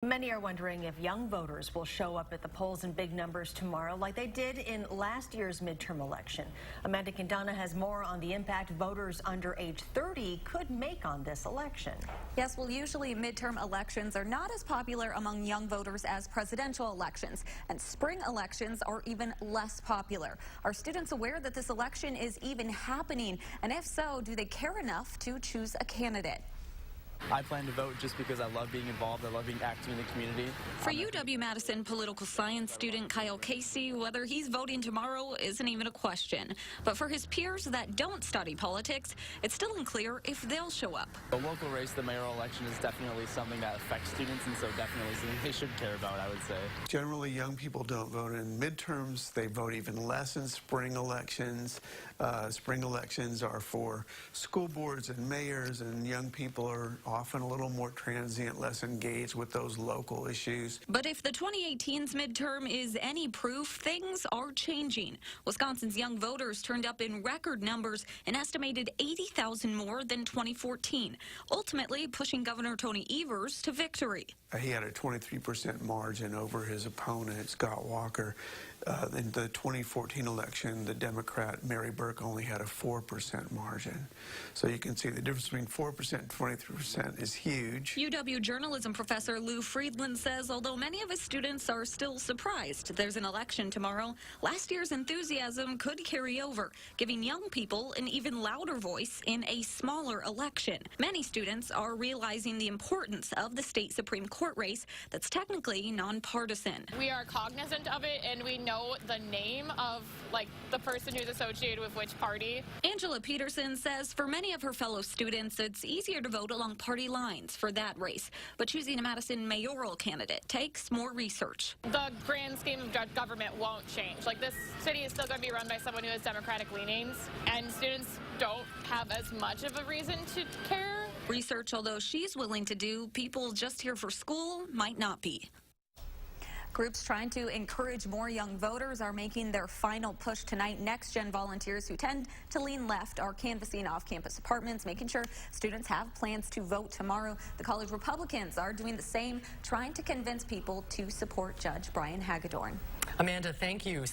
Many are wondering if young voters will show up at the polls in big numbers tomorrow like they did in last year's midterm election. Amanda Quintana has more on the impact voters under age 30 could make on this election. Yes, well, usually midterm elections are not as popular among young voters as presidential elections, and spring elections are even less popular. Are students aware that this election is even happening? And if so, do they care enough to choose a candidate? I plan to vote just because I love being involved. I love being active in the community. For UW-Madison political science student Kyle Casey, whether he's voting tomorrow isn't even a question. But for his peers that don't study politics, it's still unclear if they'll show up. The local race, the mayoral election, is definitely something that affects students, and so definitely something they should care about, I would say. Generally, young people don't vote in midterms. They vote even less in spring elections. Spring elections are for school boards and mayors, and young people are often a little more transient, less engaged with those local issues. But if the 2018's midterm is any proof, things are changing. Wisconsin's young voters turned up in record numbers, an estimated 80,000 more than 2014, ultimately pushing Governor Tony Evers to victory. He had a 23% margin over his opponent, Scott Walker. In the 2014 election, the Democrat Mary Burke only had a 4% margin. So you can see the difference between 4% and 23% is huge. UW journalism professor Lou Friedland says although many of his students are still surprised there's an election tomorrow, last year's enthusiasm could carry over, giving young people an even louder voice in a smaller election. Many students are realizing the importance of the state Supreme Court race that's technically nonpartisan. We are cognizant of it, and we know the name of the person who's associated with which party. Angela Peterson says for many of her fellow students, it's easier to vote along party lines for that race. But choosing a Madison mayoral candidate takes more research. The grand scheme of government won't change. This city is still going to be run by someone who has Democratic leanings, and students don't have as much of a reason to care. Research, although she's willing to do, people just here for school might not be. Groups trying to encourage more young voters are making their final push tonight. Next Gen volunteers who tend to lean left are canvassing off-campus apartments, making sure students have plans to vote tomorrow. The college Republicans are doing the same, trying to convince people to support Judge Brian Hagedorn. Amanda, thank you.